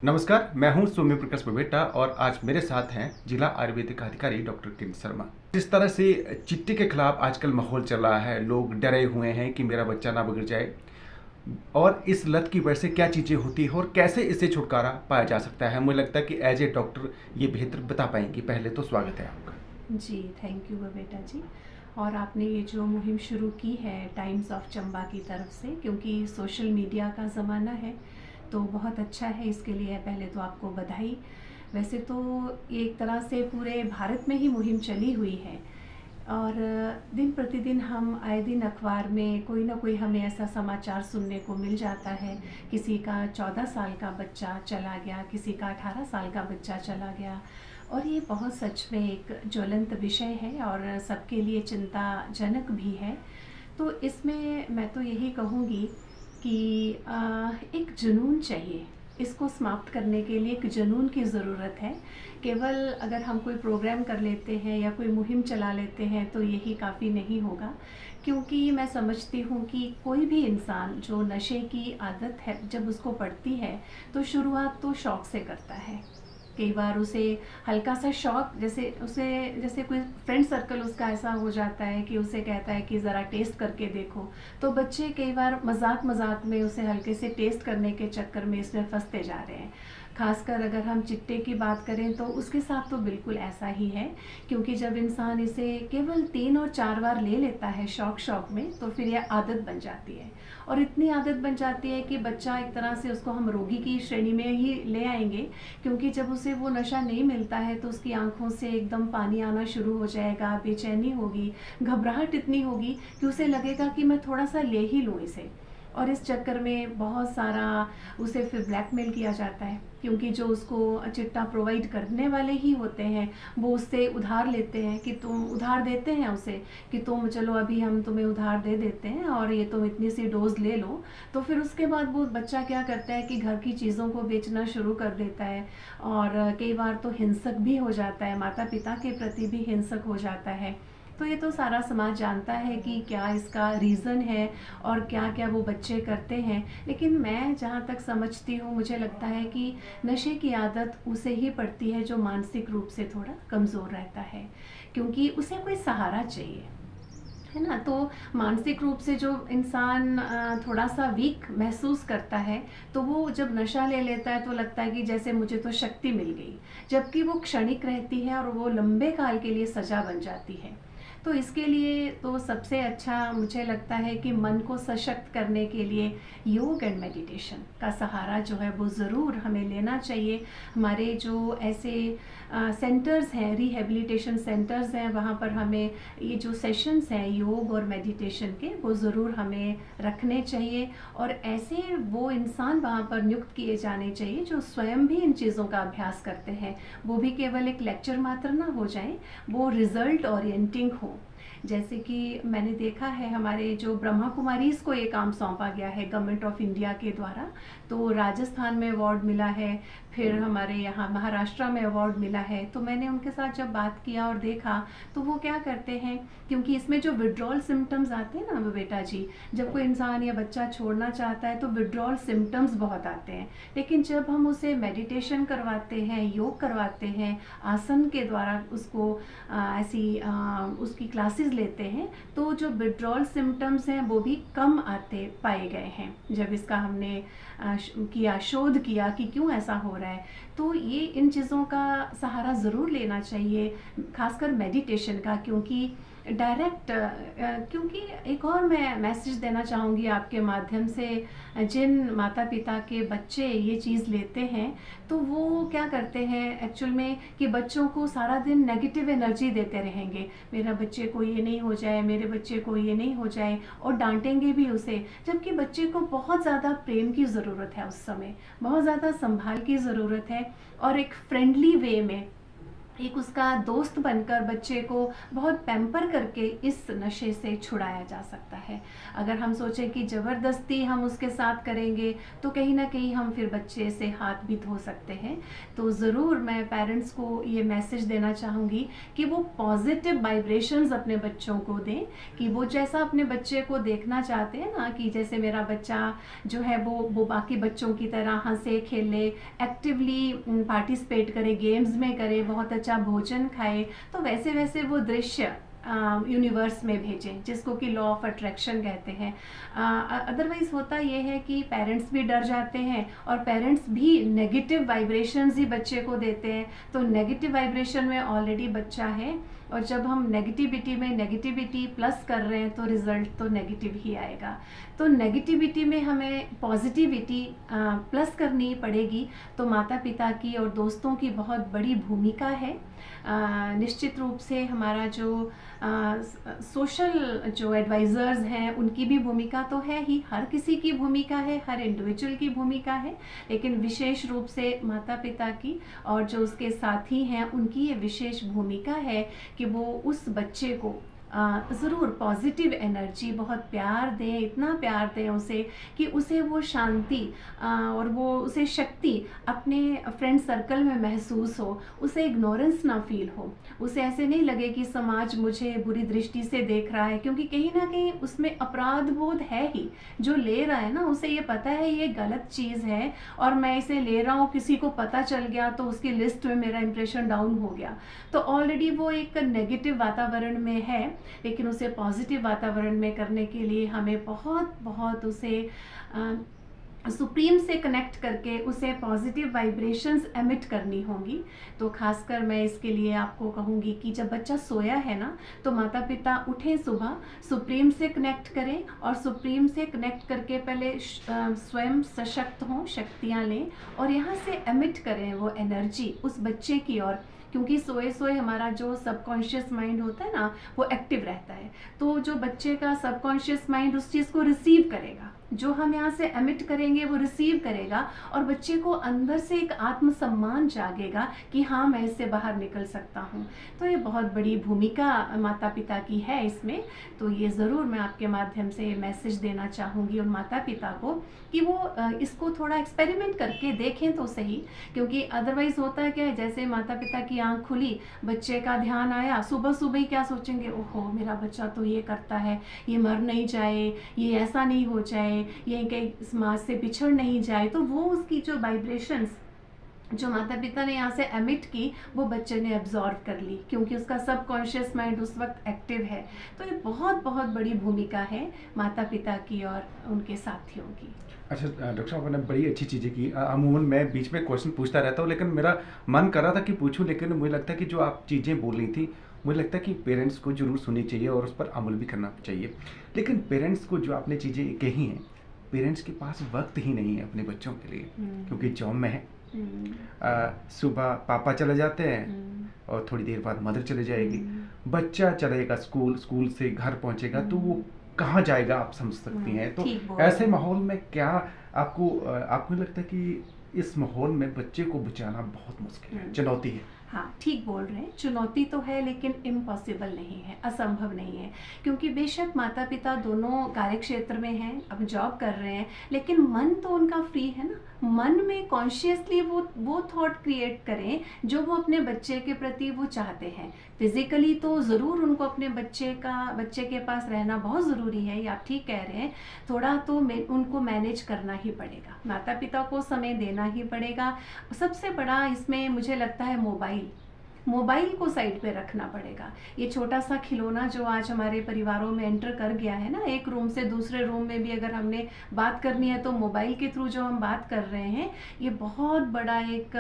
नमस्कार, मैं हूं सौम्य प्रकाश बबेटा और आज मेरे साथ हैं जिला आयुर्वेदिक अधिकारी डॉक्टर किरण शर्मा। जिस तरह से चिट्टे के खिलाफ आजकल माहौल चल रहा है, लोग डरे हुए हैं कि मेरा बच्चा ना बिगड़ जाए और इस लत की वजह से क्या चीज़ें होती हैं और कैसे इससे छुटकारा पाया जा सकता है। मुझे लगता है कि एज ए डॉक्टर ये बेहतर बता पाएंगी। पहले तो स्वागत है आपका। जी, थैंक यू बेटा जी। और आपने ये जो मुहिम शुरू की है टाइम्स ऑफ चंबा की तरफ से, क्योंकि सोशल मीडिया का ज़माना है तो बहुत अच्छा है। इसके लिए पहले तो आपको बधाई। वैसे तो ये एक तरह से पूरे भारत में ही मुहिम चली हुई है और दिन प्रतिदिन हम आए दिन अखबार में कोई ना कोई हमें ऐसा समाचार सुनने को मिल जाता है। किसी का 14 साल का बच्चा चला गया, किसी का 18 साल का बच्चा चला गया और ये बहुत सच में एक ज्वलंत विषय है और सबके लिए चिंताजनक भी है। तो इसमें मैं तो यही कहूँगी कि एक जुनून चाहिए। इसको समाप्त करने के लिए एक जुनून की ज़रूरत है। केवल अगर हम कोई प्रोग्राम कर लेते हैं या कोई मुहिम चला लेते हैं तो यही काफ़ी नहीं होगा, क्योंकि मैं समझती हूँ कि कोई भी इंसान जो नशे की आदत है जब उसको पड़ती है तो शुरुआत तो शौक़ से करता है। कई बार उसे हल्का सा शौक, जैसे कोई फ्रेंड सर्कल उसका ऐसा हो जाता है कि उसे कहता है कि ज़रा टेस्ट करके देखो, तो बच्चे कई बार मजाक मजाक में उसे हल्के से टेस्ट करने के चक्कर में इसमें फंसते जा रहे हैं। खासकर अगर हम चिट्टे की बात करें तो उसके साथ तो बिल्कुल ऐसा ही है, क्योंकि जब इंसान इसे केवल 3 और 4 बार ले लेता है शौक में तो फिर यह आदत बन जाती है और इतनी आदत बन जाती है कि बच्चा एक तरह से उसको हम रोगी की श्रेणी में ही ले आएंगे, क्योंकि जब उसे वो नशा नहीं मिलता है तो उसकी आंखों से एकदम पानी आना शुरू हो जाएगा, बेचैनी होगी, घबराहट इतनी होगी कि उसे लगेगा कि मैं थोड़ा सा ले ही लूँ इसे। और इस चक्कर में बहुत सारा उसे फिर ब्लैकमेल किया जाता है, क्योंकि जो उसको चिट्टा प्रोवाइड करने वाले ही होते हैं वो उससे उधार लेते हैं कि तुम उधार देते हैं उसे कि तुम चलो अभी हम तुम्हें उधार दे देते हैं और ये तुम इतनी सी डोज ले लो। तो फिर उसके बाद वो बच्चा क्या करता है कि घर की चीज़ों को बेचना शुरू कर देता है और कई बार तो हिंसक भी हो जाता है, माता पिता के प्रति भी हिंसक हो जाता है। तो ये तो सारा समाज जानता है कि क्या इसका रीज़न है और क्या क्या वो बच्चे करते हैं। लेकिन मैं जहाँ तक समझती हूँ, मुझे लगता है कि नशे की आदत उसे ही पड़ती है जो मानसिक रूप से थोड़ा कमज़ोर रहता है, क्योंकि उसे कोई सहारा चाहिए, है ना। तो मानसिक रूप से जो इंसान थोड़ा सा वीक महसूस करता है तो वो जब नशा ले लेता है तो लगता है कि जैसे मुझे तो शक्ति मिल गई, जबकि वो क्षणिक रहती है और वो लंबे काल के लिए सजा बन जाती है। तो इसके लिए तो सबसे अच्छा मुझे लगता है कि मन को सशक्त करने के लिए योग एंड मेडिटेशन का सहारा जो है वो ज़रूर हमें लेना चाहिए। हमारे जो ऐसे सेंटर्स हैं, रिहेबिलिटेशन सेंटर्स हैं, वहाँ पर हमें ये जो सेशंस हैं योग और मेडिटेशन के वो ज़रूर हमें रखने चाहिए और ऐसे वो इंसान वहाँ पर नियुक्त किए जाने चाहिए जो स्वयं भी इन चीज़ों का अभ्यास करते हैं। वो भी केवल एक लेक्चर मात्र ना हो जाए, वो रिज़ल्ट ओरिएंटिंग हो। जैसे कि मैंने देखा है हमारे जो ब्रह्मा कुमारीज़ को ये काम सौंपा गया है गवर्नमेंट ऑफ इंडिया के द्वारा, तो राजस्थान में अवार्ड मिला है, फिर हमारे यहाँ महाराष्ट्र में अवार्ड मिला है। तो मैंने उनके साथ जब बात किया और देखा तो वो क्या करते हैं, क्योंकि इसमें जो विड्रॉल सिम्टम्स आते हैं ना बेटा जी, जब कोई इंसान या बच्चा छोड़ना चाहता है तो विड्रॉल सिम्टम्स बहुत आते हैं, लेकिन जब हम उसे मेडिटेशन करवाते हैं, योग करवाते हैं, आसन के द्वारा उसको उसकी क्लासेस लेते हैं तो जो विड्रॉल सिम्टम्स हैं वो भी कम आते पाए गए हैं। जब इसका हमने किया, शोध किया कि क्यों ऐसा हो रहा है, तो ये इन चीज़ों का सहारा ज़रूर लेना चाहिए, खासकर मेडिटेशन का। क्योंकि डायरेक्ट क्योंकि एक और मैं मैसेज देना चाहूँगी आपके माध्यम से, जिन माता पिता के बच्चे ये चीज़ लेते हैं तो वो क्या करते हैं एक्चुअल में कि बच्चों को सारा दिन नेगेटिव एनर्जी देते रहेंगे, मेरा बच्चे को ये नहीं हो जाए, मेरे बच्चे को ये नहीं हो जाए, और डांटेंगे भी उसे, जबकि बच्चे को बहुत ज़्यादा प्रेम की ज़रूरत है, उस समय बहुत ज़्यादा संभाल की ज़रूरत है और एक फ्रेंडली वे में एक उसका दोस्त बनकर बच्चे को बहुत पैम्पर करके इस नशे से छुड़ाया जा सकता है। अगर हम सोचें कि ज़बरदस्ती हम उसके साथ करेंगे तो कहीं ना कहीं हम फिर बच्चे से हाथ भी धो सकते हैं। तो ज़रूर मैं पेरेंट्स को ये मैसेज देना चाहूँगी कि वो पॉजिटिव वाइब्रेशंस अपने बच्चों को दें, कि वो जैसा अपने बच्चे को देखना चाहते हैं ना, कि जैसे मेरा बच्चा जो है वो बाकी बच्चों की तरह हंसे खेले, एक्टिवली पार्टिसिपेट करे, गेम्स में करे, बहुत अच्छा भोजन खाए, तो वैसे वैसे वो दृश्य यूनिवर्स में भेजें, जिसको कि लॉ ऑफ अट्रैक्शन कहते हैं। अदरवाइज होता ये है कि पेरेंट्स भी डर जाते हैं और पेरेंट्स भी नेगेटिव वाइब्रेशंस ही बच्चे को देते हैं। तो नेगेटिव वाइब्रेशन में ऑलरेडी बच्चा है, और जब हम नेगेटिविटी में नेगेटिविटी प्लस कर रहे हैं तो रिजल्ट तो नेगेटिव ही आएगा। तो नेगेटिविटी में हमें पॉजिटिविटी प्लस करनी पड़ेगी। तो माता पिता की और दोस्तों की बहुत बड़ी भूमिका है। निश्चित रूप से हमारा जो सोशल जो एडवाइज़र्स हैं उनकी भी भूमिका तो है ही, हर किसी की भूमिका है, हर इंडिविजुअल की भूमिका है, लेकिन विशेष रूप से माता पिता की और जो उसके साथी हैं उनकी ये विशेष भूमिका है कि वो उस बच्चे को ज़रूर पॉजिटिव एनर्जी, बहुत प्यार दें, इतना प्यार दें उसे कि उसे वो शांति और वो उसे शक्ति अपने फ्रेंड सर्कल में महसूस हो, उसे इग्नोरेंस ना फील हो, उसे ऐसे नहीं लगे कि समाज मुझे बुरी दृष्टि से देख रहा है, क्योंकि कहीं ना कहीं उसमें अपराध बोध है ही। जो ले रहा है ना उसे ये पता है ये गलत चीज़ है और मैं इसे ले रहा हूँ, किसी को पता चल गया तो उसकी लिस्ट में मेरा इंप्रेशन डाउन हो गया, तो ऑलरेडी वो एक नेगेटिव वातावरण में है। लेकिन उसे पॉजिटिव वातावरण में करने के लिए हमें बहुत उसे सुप्रीम से कनेक्ट करके उसे पॉजिटिव वाइब्रेशंस एमिट करनी होंगी। तो खासकर मैं इसके लिए आपको कहूँगी कि जब बच्चा सोया है ना तो माता पिता उठें, सुबह सुप्रीम से कनेक्ट करें और सुप्रीम से कनेक्ट करके पहले स्वयं सशक्त हों, शक्तियाँ लें और यहाँ से एमिट करें वो एनर्जी उस बच्चे की ओर, क्योंकि सोए सोए हमारा जो सबकॉन्शियस माइंड होता है ना वो एक्टिव रहता है। तो जो बच्चे का सबकॉन्शियस माइंड उस चीज़ को रिसीव करेगा, जो हम यहाँ से एमिट करेंगे वो रिसीव करेगा और बच्चे को अंदर से एक आत्मसम्मान जागेगा कि हाँ मैं इससे बाहर निकल सकता हूँ। तो ये बहुत बड़ी भूमिका माता पिता की है इसमें। तो ये ज़रूर मैं आपके माध्यम से मैसेज देना चाहूँगी उन माता पिता को कि वो इसको थोड़ा एक्सपेरिमेंट करके देखें तो सही, क्योंकि अदरवाइज़ होता है क्या, जैसे माता पिता की आँख खुली, बच्चे का ध्यान आया, सुबह सुबह ही क्या सोचेंगे, ओहो मेरा बच्चा तो ये करता है, ये मर नहीं जाए, ये ऐसा नहीं हो जाए, ये कहीं समाज से पिछड़ नहीं जाए। तो वो उसकी जो वाइब्रेशंस जो माता पिता ने यहाँ से एमिट की वो बच्चे ने एब्जॉर्व कर ली, क्योंकि उसका सबकॉन्शियस माइंड उस वक्त एक्टिव है। तो ये बहुत बड़ी भूमिका है माता पिता की और उनके साथियों की। अच्छा डॉक्टर साहब, आपने बड़ी अच्छी चीज़ें की। अमूमन मैं बीच में क्वेश्चन पूछता रहता हूँ, लेकिन मेरा मन कर रहा था कि पूछूं, लेकिन मुझे लगता है कि जो आप चीज़ें बोल रही थी मुझे लगता है कि पेरेंट्स को जरूर सुननी चाहिए और उस पर अमल भी करना चाहिए। लेकिन पेरेंट्स को जो आपने चीज़ें कही हैं, पेरेंट्स के पास वक्त ही नहीं है अपने बच्चों के लिए, क्योंकि जॉब में है। सुबह पापा चले जाते हैं और थोड़ी देर बाद मदर चले जाएगी, बच्चा चलेगा स्कूल, स्कूल से घर पहुंचेगा तो वो कहाँ जाएगा, आप समझ सकती हैं। तो ऐसे माहौल में क्या आपको लगता है कि इस माहौल में बच्चे को बचाना बहुत मुश्किल है, चुनौती है? हाँ, ठीक बोल रहे हैं, चुनौती तो है लेकिन इम्पॉसिबल नहीं है, असंभव नहीं है, क्योंकि बेशक माता पिता दोनों कार्य क्षेत्र में हैं, अब जॉब कर रहे हैं, लेकिन मन तो उनका फ्री है ना। मन में कॉन्शियसली वो थॉट क्रिएट करें जो वो अपने बच्चे के प्रति वो चाहते हैं। फिजिकली तो ज़रूर उनको अपने बच्चे के पास रहना बहुत ज़रूरी है, ये आप ठीक कह रहे हैं, थोड़ा तो उनको मैनेज करना ही पड़ेगा, माता पिता को समय देना ही पड़ेगा। सबसे बड़ा इसमें मुझे लगता है मोबाइल को साइड पे रखना पड़ेगा। ये छोटा सा खिलौना जो आज हमारे परिवारों में एंटर कर गया है ना, एक रूम से दूसरे रूम में भी अगर हमने बात करनी है तो मोबाइल के थ्रू जो हम बात कर रहे हैं, ये बहुत बड़ा एक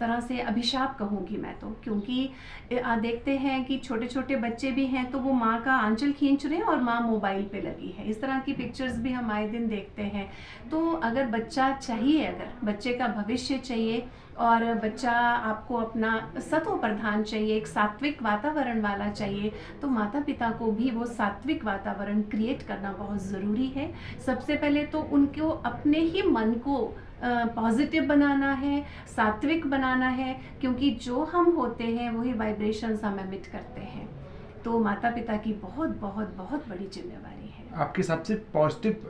तरह से अभिशाप कहूँगी मैं तो, क्योंकि देखते हैं कि छोटे छोटे बच्चे भी हैं तो वो माँ का आंचल खींच रहे हैं और माँ मोबाइल पे लगी है, इस तरह की पिक्चर्स भी हम आए दिन देखते हैं। तो अगर बच्चा चाहिए, अगर बच्चे का भविष्य चाहिए और बच्चा आपको अपना सतों प्रधान विधान चाहिए, एक सात्विक वातावरण वाला चाहिए, तो माता पिता को भी वो सात्विक वातावरण क्रिएट करना बहुत ज़रूरी है। सबसे पहले तो उनको अपने ही मन को पॉजिटिव बनाना है, सात्विक बनाना है, क्योंकि जो हम होते हैं वही वाइब्रेशंस हम एमिट करते हैं। तो माता पिता की बहुत बहुत बहुत बड़ी जिम्मेवारी है। आपके हिसाब से पॉजिटिव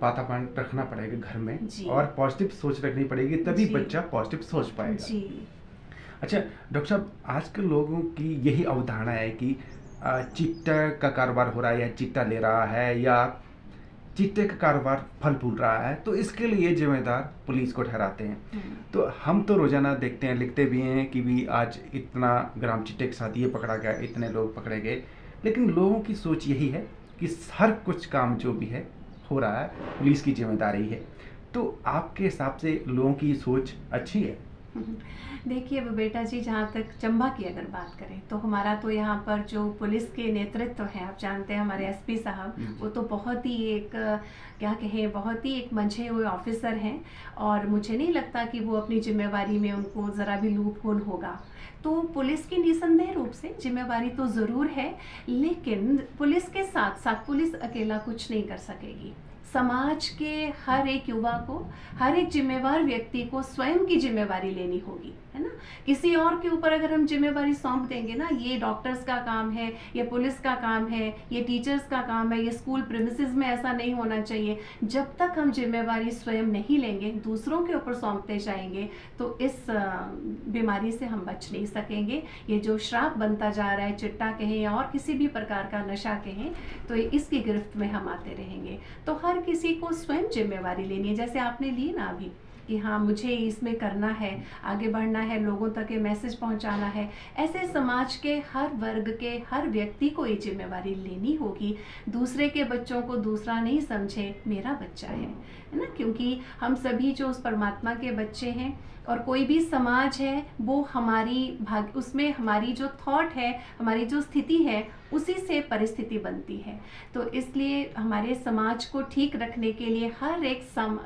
वातावरण रखना पड़ेगा घर में जी। और पॉजिटिव सोच रखनी पड़ेगी, तभी जी। बच्चा पॉजिटिव सोच पाएगा। जी। अच्छा डॉक्टर साहब, आजकल लोगों की यही अवधारणा है कि चिट्टा का कारोबार हो रहा है या चिट्टा ले रहा है या चिट्टे का कारोबार फल फूल रहा है, तो इसके लिए जिम्मेदार पुलिस को ठहराते हैं। तो हम तो रोजाना देखते हैं, लिखते भी हैं कि भी आज इतना ग्राम चिट्टे के साथ ये पकड़ा गया, इतने लोग पकड़े गए, लेकिन लोगों की सोच यही है कि हर कुछ काम जो भी है हो रहा है पुलिस की जिम्मेदारी है। तो आपके हिसाब से लोगों की सोच अच्छी है? देखिए बेटा जी, जहाँ तक चंबा की अगर बात करें तो हमारा तो यहाँ पर जो पुलिस के नेतृत्व हैं, आप जानते हैं हमारे एसपी साहब, वो तो बहुत ही एक क्या कहें, बहुत ही एक मंझे हुए ऑफिसर हैं, और मुझे नहीं लगता कि वो अपनी जिम्मेवारी में उनको ज़रा भी लूप होल होगा। तो पुलिस की निसंदेह रूप से जिम्मेवारी तो ज़रूर है, लेकिन पुलिस के साथ साथ पुलिस अकेला कुछ नहीं कर सकेगी। समाज के हर एक युवा को, हर एक जिम्मेवार व्यक्ति को स्वयं की जिम्मेवारी लेनी होगी, है ना। किसी और के ऊपर अगर हम जिम्मेवारी सौंप देंगे ना, ये डॉक्टर्स का काम है, ये पुलिस का काम है, ये टीचर्स का काम है, ये स्कूल प्रीमिसेस में ऐसा नहीं होना चाहिए, जब तक हम जिम्मेवारी स्वयं नहीं लेंगे, दूसरों के ऊपर सौंपते जाएंगे, तो इस बीमारी से हम बच नहीं सकेंगे। ये जो श्राप बनता जा रहा है, चिट्टा कहें या और किसी भी प्रकार का नशा कहें, तो इसकी गिरफ्त में हम आते रहेंगे। तो हर किसी को स्वयं जिम्मेवारी लेनी है, जैसे आपने ली ना अभी कि हाँ मुझे इसमें करना है, आगे बढ़ना है, लोगों तक ये मैसेज पहुंचाना है। ऐसे समाज के हर वर्ग के हर व्यक्ति को ये जिम्मेवारी लेनी होगी। दूसरे के बच्चों को दूसरा नहीं समझे, मेरा बच्चा है ना, क्योंकि हम सभी जो उस परमात्मा के बच्चे हैं, और कोई भी समाज है वो हमारी उसमें हमारी जो थॉट है, हमारी जो स्थिति है, उसी से परिस्थिति बनती है। तो इसलिए हमारे समाज को ठीक रखने के लिए हर एक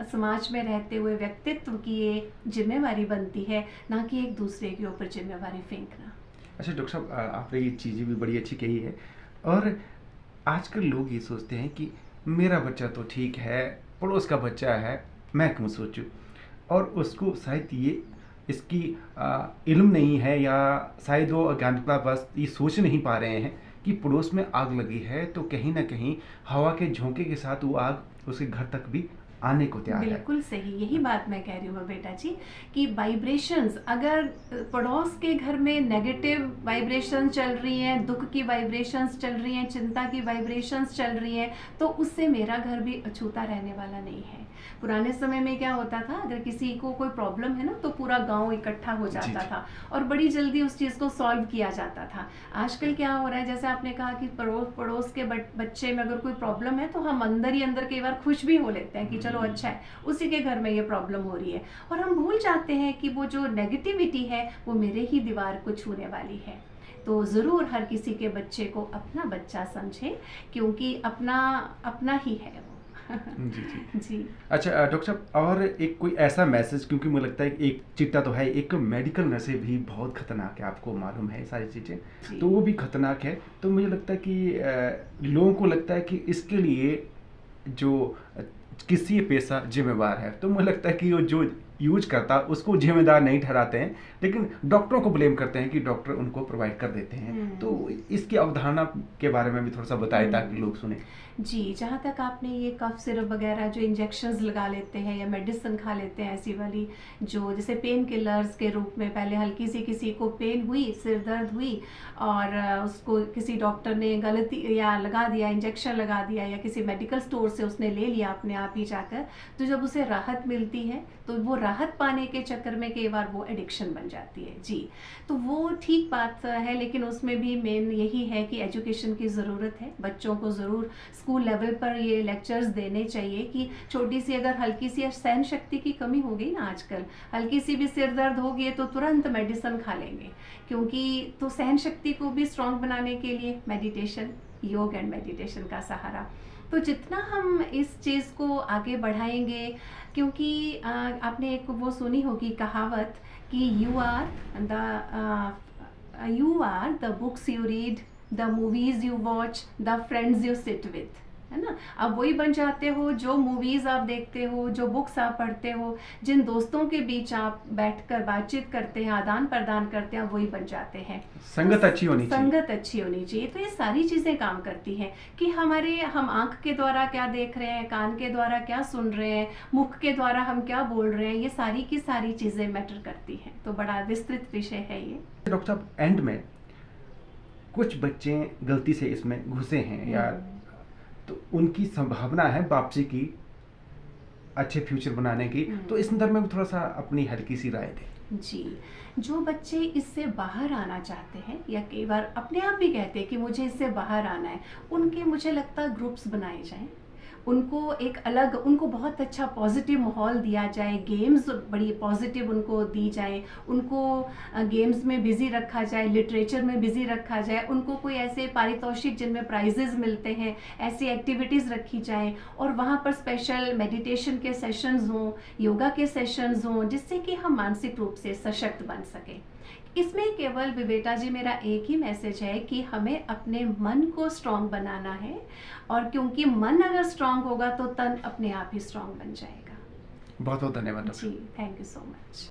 समाज में रहते हुए व्यक्तित्व की ये जिम्मेवारी बनती है, ना कि एक दूसरे के ऊपर जिम्मेवारी फेंकना। अच्छा डॉक्टर साहब, आपने ये चीज़ें भी बड़ी अच्छी कही है, और आजकल लोग ये सोचते हैं कि मेरा बच्चा तो ठीक है, पड़ोस का बच्चा है, मैं क्यों सोचूं, और उसको शायद ये इसकी इल्म नहीं है, या शायद वो अज्ञानता बस ये सोच नहीं पा रहे हैं कि पड़ोस में आग लगी है तो कहीं ना कहीं हवा के झोंके के साथ वो आग उसके घर तक भी आने को तैयार है। बिल्कुल सही, यही बात मैं कह रही हूँ बेटा जी, कि वाइब्रेशंस, अगर पड़ोस के घर में नेगेटिव वाइब्रेशन चल रही हैं, दुख की वाइब्रेशंस चल रही हैं, चिंता की वाइब्रेशंस चल रही हैं, तो उससे मेरा घर भी अछूता रहने वाला नहीं है। पुराने समय में क्या होता था, अगर किसी को कोई प्रॉब्लम है ना, तो पूरा गांव इकट्ठा हो जाता था और बड़ी जल्दी उस चीज़ को सॉल्व किया जाता था। आजकल क्या हो रहा है, जैसे आपने कहा कि पड़ोस के बच्चे में अगर कोई प्रॉब्लम है तो हम अंदर ही अंदर कई बार खुश भी हो लेते हैं कि चलो अच्छा है, उसी के घर में ये प्रॉब्लम हो रही है, और हम भूल जाते हैं कि वो जो नेगेटिविटी है वो मेरे ही दीवार को छूने वाली है। तो ज़रूर हर किसी के बच्चे को अपना बच्चा समझे, क्योंकि अपना ही है वो। जी जी जी। अच्छा डॉक्टर साहब, और एक कोई ऐसा मैसेज, क्योंकि मुझे लगता है एक चिट्टा तो है, एक मेडिकल नशे भी बहुत खतरनाक है, आपको मालूम है सारी चीज़ें, तो वो भी खतरनाक है। तो मुझे लगता है कि लोगों को लगता है कि इसके लिए जो किसी पेशा जिम्मेवार है, तो मुझे लगता है कि वो जो यूज करता उसको जिम्मेदार नहीं ठहराते हैं, लेकिन डॉक्टरों को ब्लेम करते हैं कि डॉक्टर उनको प्रोवाइड कर देते हैं। तो इसकी अवधारणा के बारे में भी थोड़ा सा बताएं ताकि लोग सुने। जी, जहाँ तक आपने ये कफ सिरप वगैरह जो इंजेक्शंस लगा लेते हैं या मेडिसिन खा लेते हैं, ऐसी वाली जो जैसे पेन किलर्स के रूप में, पहले हल्की सी किसी को पेन हुई, सिर दर्द हुई, और उसको किसी डॉक्टर ने गलती या लगा दिया, इंजेक्शन लगा दिया, या किसी मेडिकल स्टोर से उसने ले लिया अपने आप ही जाकर, तो जब उसे राहत मिलती है तो वो राहत पाने के चक्कर में कई बार वो एडिक्शन बन जाती है। जी, तो वो ठीक बात है, लेकिन उसमें भी मेन यही है कि एजुकेशन की ज़रूरत है। बच्चों को ज़रूर स्कूल लेवल पर ये लेक्चर्स देने चाहिए कि छोटी सी अगर हल्की सी सहन शक्ति की कमी हो गई ना, आजकल हल्की सी भी सिर दर्द हो गई तो तुरंत मेडिसिन खा लेंगे, क्योंकि तो सहन शक्ति को भी स्ट्रॉन्ग बनाने के लिए मेडिटेशन, योग एंड मेडिटेशन का सहारा। तो जितना हम इस चीज़ को आगे बढ़ाएंगे, क्योंकि आपने एक वो सुनी होगी कहावत कि you are the you are the books you read, the movies you watch, the friends you sit with, है ना। अब वही बन जाते हो जो मूवीज आप देखते हो, जो बुक्स आप पढ़ते हो, जिन दोस्तों के बीच आप बैठकर बातचीत करते हैं, आदान प्रदान करते हैं, वही बन जाते हैं। संगत अच्छी होनी चाहिए। संगत अच्छी होनी चाहिए। तो ये सारी चीजें काम करती हैं कि हम आंख के द्वारा क्या देख रहे हैं, कान के द्वारा क्या सुन रहे हैं, मुख के द्वारा हम क्या बोल रहे हैं, ये सारी की सारी चीजें मैटर करती हैं। तो बड़ा विस्तृत विषय है ये। डॉक्टर साहब, एंड में कुछ बच्चे गलती से इसमें घुसे हैं या तो उनकी संभावना है वापसी की, अच्छे फ्यूचर बनाने की, तो इस संदर्भ में थोड़ा सा अपनी हल्की सी राय दें। जी, जो बच्चे इससे बाहर आना चाहते हैं या कई बार अपने आप भी कहते हैं कि मुझे इससे बाहर आना है, उनके मुझे लगता है ग्रुप्स बनाए जाएं, उनको एक अलग, उनको बहुत अच्छा पॉजिटिव माहौल दिया जाए, गेम्स बड़ी पॉजिटिव उनको दी जाए, उनको गेम्स में बिजी रखा जाए, लिटरेचर में बिजी रखा जाए, उनको कोई ऐसे पारितोषिक जिनमें प्राइजेस मिलते हैं ऐसी एक्टिविटीज़ रखी जाएं, और वहाँ पर स्पेशल मेडिटेशन के सेशंस हों, योगा के सेशंस हों, जिससे कि हम मानसिक रूप से सशक्त बन सकें। इसमें केवल विवेटा जी मेरा एक ही मैसेज है कि हमें अपने मन को स्ट्रॉन्ग बनाना है, और क्योंकि मन अगर स्ट्रॉन्ग होगा तो तन अपने आप ही स्ट्रॉन्ग बन जाएगा। बहुत बहुत धन्यवाद। जी, थैंक यू सो मच।